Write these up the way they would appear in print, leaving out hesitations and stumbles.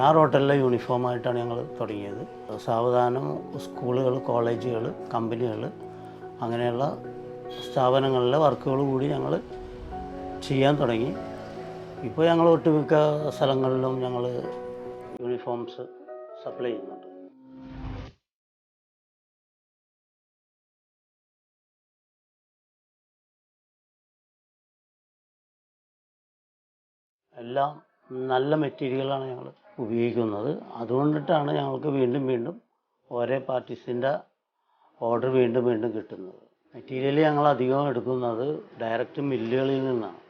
6 ഹോട്ടലിലെ യൂണിഫോമായിട്ടാണ് ഞങ്ങൾ തുടങ്ങിയത്. സാവധാനം സ്കൂളുകൾ, കോളേജുകൾ, കമ്പനികൾ അങ്ങനെയുള്ള സ്ഥാപനങ്ങളിലെ വർക്കുകൾ കൂടി ഞങ്ങൾ ചെയ്യാൻ തുടങ്ങി. ഇപ്പോൾ ഞങ്ങൾ ഒട്ടുമിക്ക സ്ഥലങ്ങളിലും ഞങ്ങൾ യൂണിഫോംസ് സപ്ലൈ ചെയ്യുന്നുണ്ട്. എല്ലാം നല്ല മെറ്റീരിയലാണ് ഞങ്ങൾ ഉപയോഗിക്കുന്നത്. അതുകൊണ്ടിട്ടാണ് ഞങ്ങൾക്ക് വീണ്ടും വീണ്ടും ഓരോ പാർട്ടീസിൻ്റെ ഓർഡർ വീണ്ടും വീണ്ടും കിട്ടുന്നത്. മെറ്റീരിയൽ ഞങ്ങൾ അധികം എടുക്കുന്നത് ഡയറക്റ്റ് മില്ലുകളിൽ നിന്നാണ്.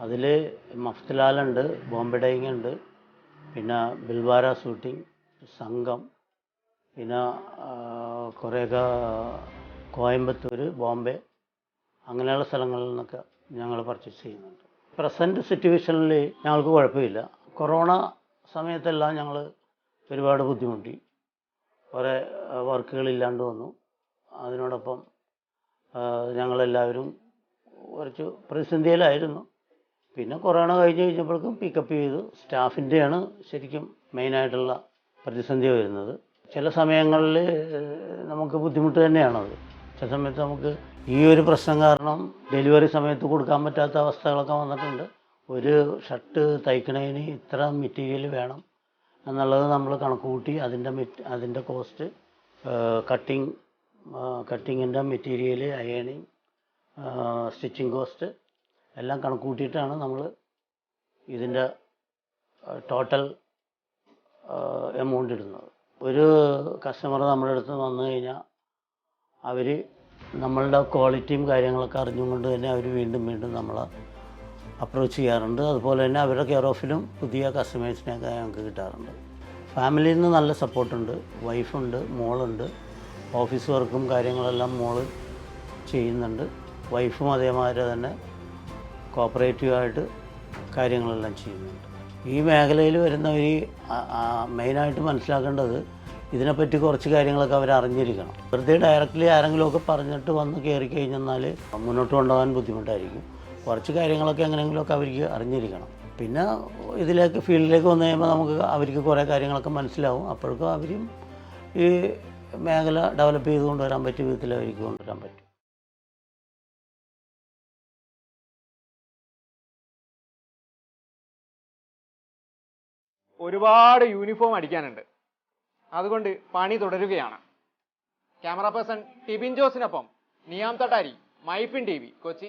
അതിൽ മഫ്ത്ലാലുണ്ട്, ബോംബെ ഡൈയിങ് ഉണ്ട്, പിന്നെ ബിൽവാര ഷൂട്ടിംഗ്, സംഘം, പിന്നെ കുറേയൊക്കെ കോയമ്പത്തൂർ, ബോംബെ അങ്ങനെയുള്ള സ്ഥലങ്ങളിൽ നിന്നൊക്കെ ഞങ്ങൾ പർച്ചേസ് ചെയ്യുന്നുണ്ട്. പ്രസൻറ്റ് സിറ്റുവേഷനിൽ ഞങ്ങൾക്ക് കുഴപ്പമില്ല. കൊറോണ സമയത്തെല്ലാം ഞങ്ങൾ ഒരുപാട് ബുദ്ധിമുട്ടി, കുറേ വർക്കുകളില്ലാണ്ട് വന്നു. അതിനോടൊപ്പം ഞങ്ങളെല്ലാവരും കുറച്ച് പ്രതിസന്ധിയിലായിരുന്നു. പിന്നെ കൊറോണ കഴിഞ്ഞപ്പോഴേക്കും പിക്കപ്പ് ചെയ്തു. സ്റ്റാഫിൻ്റെയാണ് ശരിക്കും മെയിനായിട്ടുള്ള പ്രതിസന്ധി വരുന്നത്. ചില സമയങ്ങളിൽ നമുക്ക് ബുദ്ധിമുട്ട് തന്നെയാണത്. ചില സമയത്ത് നമുക്ക് ഈ ഒരു പ്രശ്നം കാരണം ഡെലിവറി സമയത്ത് കൊടുക്കാൻ പറ്റാത്ത അവസ്ഥകളൊക്കെ വന്നിട്ടുണ്ട്. ഒരു ഷർട്ട് തയ്ക്കണതിന് ഇത്ര മെറ്റീരിയൽ വേണം എന്നുള്ളത് നമ്മൾ കണക്ക് കൂട്ടി അതിൻ്റെ കോസ്റ്റ്, കട്ടിങ്ങിൻ്റെ മെറ്റീരിയൽ, അയണിങ്, സ്റ്റിച്ചിങ് കോസ്റ്റ് എല്ലാം കണക്ക് കൂട്ടിയിട്ടാണ് നമ്മൾ ഇതിൻ്റെ ടോട്ടൽ എമൗണ്ട് ഇടുന്നത്. ഒരു കസ്റ്റമർ നമ്മുടെ അടുത്ത് വന്നു കഴിഞ്ഞാൽ അവർ നമ്മളുടെ ക്വാളിറ്റിയും കാര്യങ്ങളൊക്കെ അറിഞ്ഞുകൊണ്ട് തന്നെ അവർ വീണ്ടും വീണ്ടും നമ്മളെ അപ്രോച്ച് ചെയ്യാറുണ്ട്. അതുപോലെ തന്നെ അവരുടെ കെയർ ഓഫിലും പുതിയ കസ്റ്റമേഴ്സിനെയൊക്കെ ഞങ്ങൾക്ക് കിട്ടാറുണ്ട്. ഫാമിലിയിൽ നിന്ന് നല്ല സപ്പോർട്ടുണ്ട്. വൈഫുണ്ട്, മോളുണ്ട്. ഓഫീസ് വർക്കും കാര്യങ്ങളെല്ലാം മോള് ചെയ്യുന്നുണ്ട്. വൈഫും അതേമാതിരി തന്നെ കോപ്പറേറ്റീവായിട്ട് കാര്യങ്ങളെല്ലാം ചെയ്യുന്നുണ്ട്. ഈ മേഖലയിൽ വരുന്നവർ മെയിനായിട്ട് മനസ്സിലാക്കേണ്ടത് ഇതിനെപ്പറ്റി കുറച്ച് കാര്യങ്ങളൊക്കെ അവർ അറിഞ്ഞിരിക്കണം. വെറുതെ ഡയറക്റ്റ്ലി ആരെങ്കിലുമൊക്കെ പറഞ്ഞിട്ട് വന്ന് കയറി കഴിഞ്ഞെന്നാൽ മുന്നോട്ട് കൊണ്ടുപോകാൻ ബുദ്ധിമുട്ടായിരിക്കും. കുറച്ച് കാര്യങ്ങളൊക്കെ എങ്ങനെയെങ്കിലുമൊക്കെ അവർക്ക് അറിഞ്ഞിരിക്കണം. പിന്നെ ഇതിലേക്ക് ഫീൽഡിലേക്ക് വന്നു കഴിയുമ്പോൾ അവർക്ക് കുറേ കാര്യങ്ങളൊക്കെ മനസ്സിലാവും. അപ്പോഴേക്കും അവരും ഈ മേഖല ഡെവലപ്പ് ചെയ്ത് കൊണ്ടുവരാൻ പറ്റിയ വിധത്തിൽ അവർക്ക് കൊണ്ടുവരാൻ പറ്റും. ഒരുപാട് യൂണിഫോം അടിക്കാനുണ്ട്, അതുകൊണ്ട് പണി തുടരുകയാണ്. ക്യാമറ പേഴ്സൺ ടിബിൻ ജോസിനൊപ്പം നിയാം തട്ടാരി, മൈഫിൻ TV, കൊച്ചി.